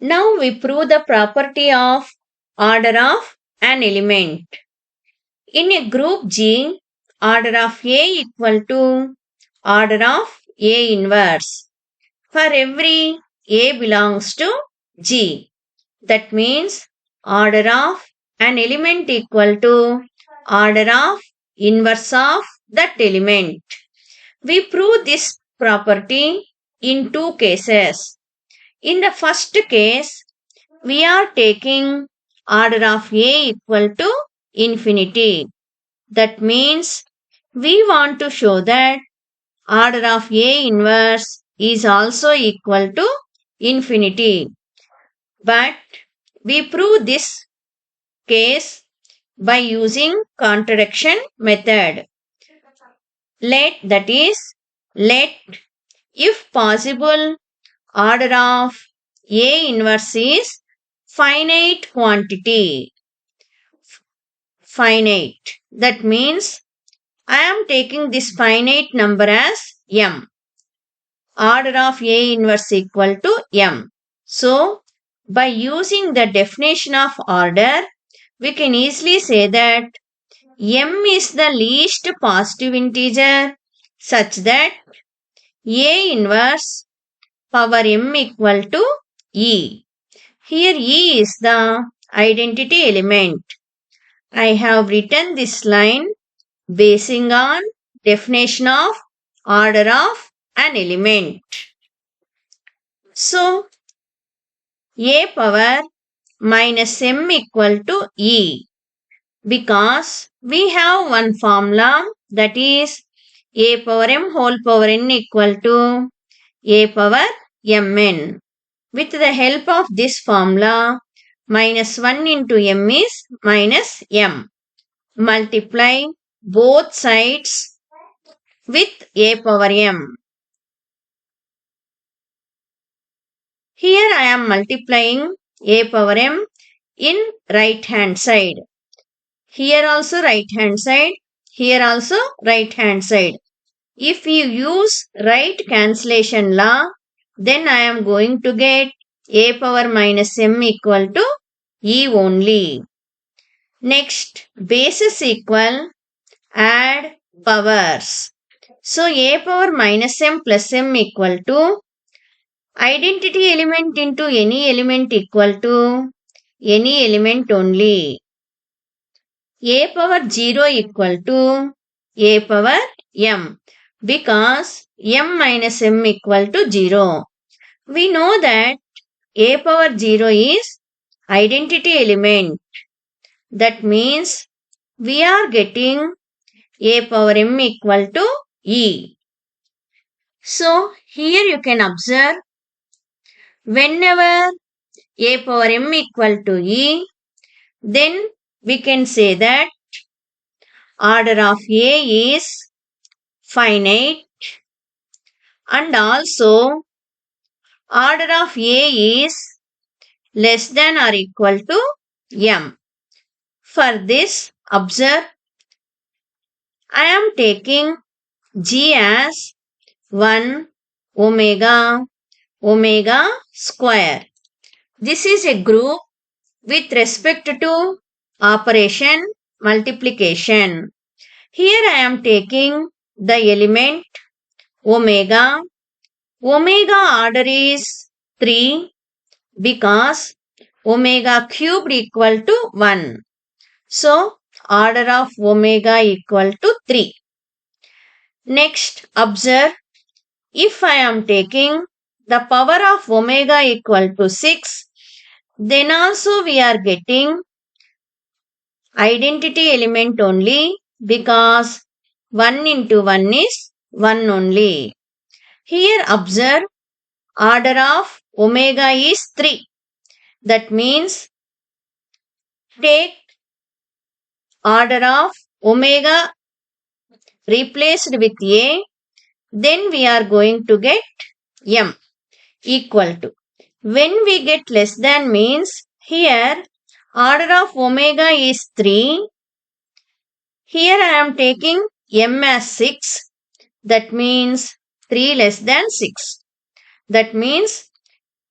Now we prove the property of order of an element. In a group G, order of A equal to order of A inverse. For every A belongs to G. That means order of an element equal to order of inverse of that element. We prove this property in two cases. In the first case, we are taking order of A equal to infinity. That means we want to show that order of A inverse is also equal to infinity. But we prove this case by using contradiction method. Let if possible order of A inverse is finite quantity. Finite. That means I am taking this finite number as m. Order of A inverse equal to m. So, by using the definition of order, we can easily say that m is the least positive integer such that A inverse power m equal to e. Here e is the identity element. I have written this line basing on definition of order of an element. So, a power minus m equal to e, because we have one formula, that is a power m whole power n equal to a power mn. With the help of this formula, minus 1 into m is minus m. Multiply both sides with a power m. Here I am multiplying a power m in right hand side. Here also right hand side. Here also right hand side. If you use right cancellation law, then I am going to get a power minus m equal to e only. Next, bases equal, add powers. So, a power minus m plus m equal to identity element into any element equal to any element only. A power 0 equal to a power m, because m minus m equal to 0. We know that a power 0 is identity element. That means we are getting a power m equal to e. So, here you can observe, whenever a power m equal to e, then we can say that order of A is finite, and also order of A is less than or equal to m. For this, observe, I am taking G as 1 omega square. This is a group with respect to operation multiplication. Here I am taking the element omega. Omega order is 3 because omega cubed equal to 1. So, order of omega equal to 3. Next, observe, if I am taking the power of omega equal to 6, then also we are getting identity element only, because 1 into 1 is 1 only. Here observe, order of omega is 3. That means take order of omega replaced with a, then we are going to get m equal to. When we get less than means, here order of omega is 3. Here I am taking m as 6. That means 3 less than 6. That means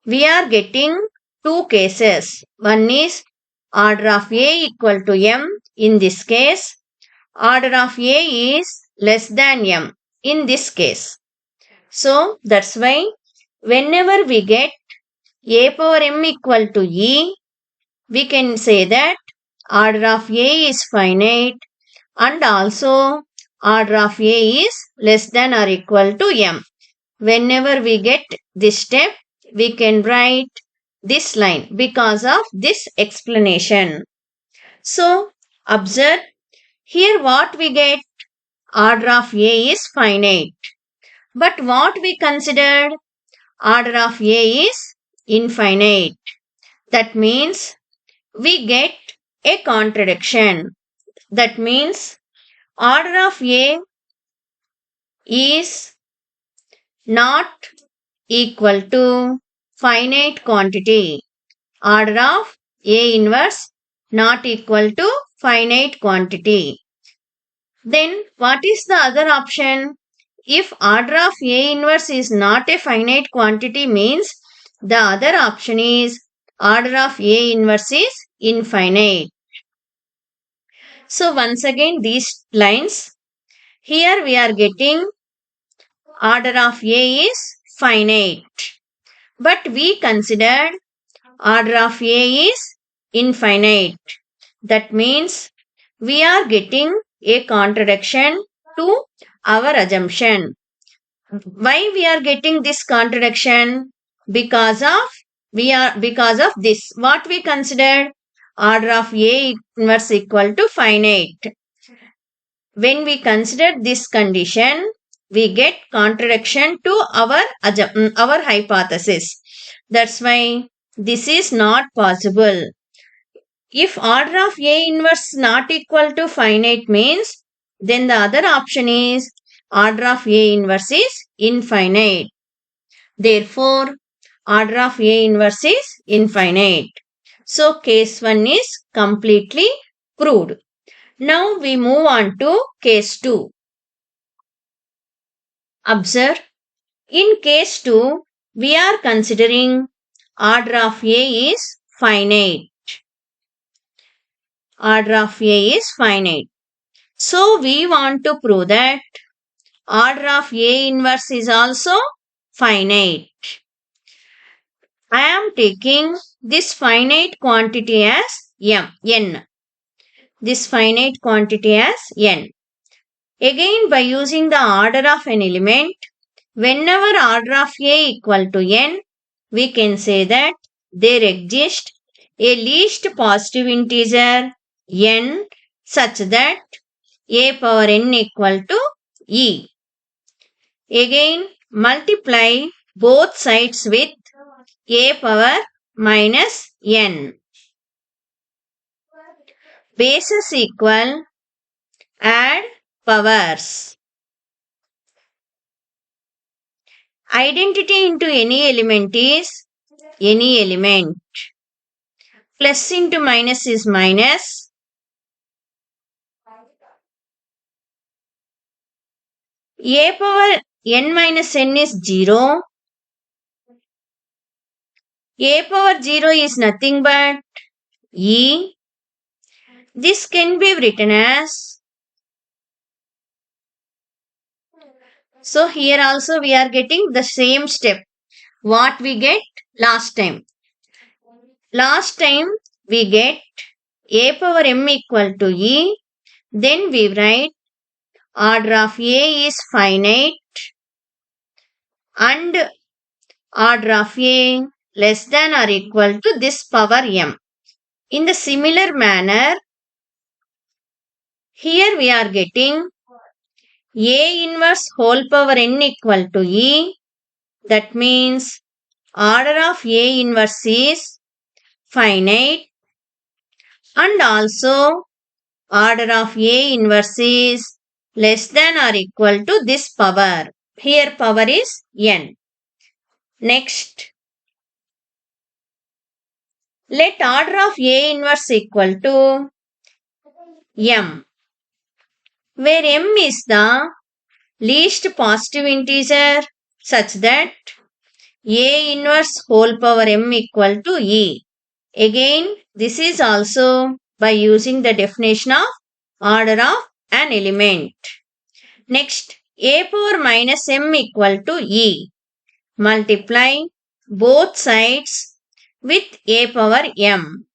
we are getting two cases. One is order of A equal to M. In this case, order of A is less than M. In this case. So that's why whenever we get A power M equal to E, we can say that order of A is finite and also order of A is less than or equal to M. Whenever we get this step, we can write this line because of this explanation. So, observe here what we get, order of A is finite. But what we considered, order of A is infinite. That means we get a contradiction. That means order of A is not equal to finite quantity. Order of A inverse not equal to finite quantity. Then what is the other option? If order of A inverse is not a finite quantity means the other option is order of A inverse is infinite. So once again these lines, here we are getting order of A is finite. But we considered order of A is infinite. That means we are getting a contradiction to our assumption. Why we are getting this contradiction? Because of this. What we considered, order of A inverse equal to finite. When we consider this condition, we get contradiction to our hypothesis. That's why this is not possible. If order of A inverse not equal to finite means, then the other option is order of A inverse is infinite. Therefore, order of A inverse is infinite. So, case 1 is completely proved. Now, we move on to case 2. Observe, in case 2, we are considering order of A is finite. Order of A is finite. So, we want to prove that order of A inverse is also finite. I am taking this finite quantity as n. This finite quantity as n. Again, by using the order of an element, whenever order of A equal to n, we can say that there exists a least positive integer n such that A power n equal to E. Again, multiply both sides with A power minus n. Bases equal, add powers. Identity into any element is any element. Plus into minus is minus. A power n minus n is 0. A power 0 is nothing but E. This can be written as, so here also we are getting the same step what we get last time. Last time we get A power m equal to E. Then we write order of A is finite and order of A less than or equal to this power m. In the similar manner, here we are getting A inverse whole power n equal to E. That means order of A inverse is finite and also order of A inverse is less than or equal to this power. Here power is n. Next, let order of A inverse equal to m, where m is the least positive integer such that A inverse whole power m equal to E. Again, this is also by using the definition of order of an element. Next, A power minus m equal to E. Multiply both sides with A power m.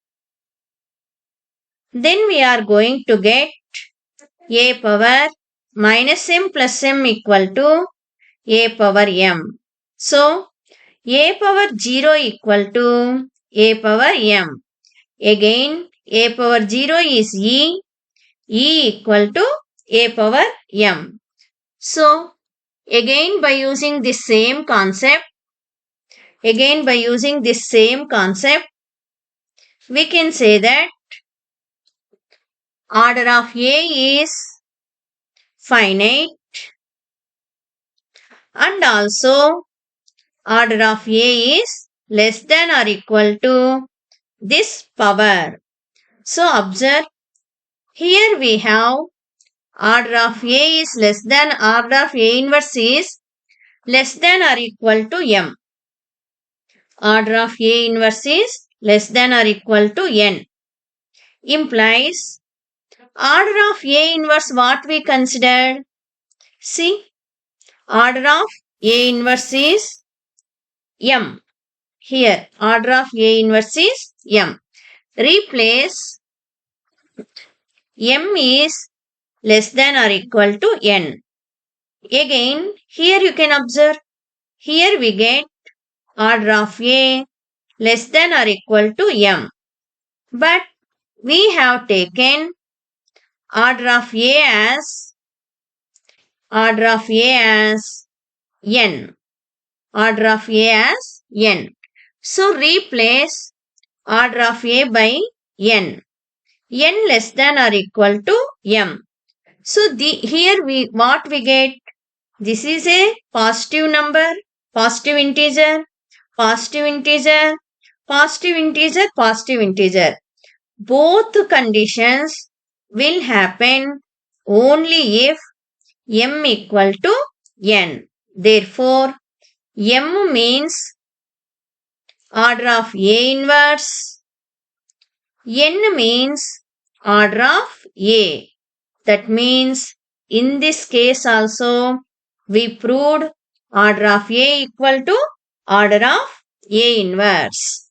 Then we are going to get A power minus m plus m equal to A power m. So, A power 0 equal to A power m. Again, A power 0 is E equal to A power m. So, again by using the same concept, we can say that order of A is finite and also order of A is less than or equal to this power. So observe, here we have order of A is less than, order of A inverse is less than or equal to m. Order of A inverse is less than or equal to n. Implies order of A inverse what we considered? See, order of A inverse is m. Here, order of A inverse is m. Replace m is less than or equal to n. Again, here you can observe, here we get order of A less than or equal to m. But we have taken order of A as n. Order of A as n. So replace order of A by n. N less than or equal to m. So here what we get? This is a positive number, positive integer, positive integer, positive integer, positive integer. Both conditions will happen only if m equal to n. Therefore, m means order of A inverse, n means order of A. That means in this case also we proved order of A equal to order of A inverse.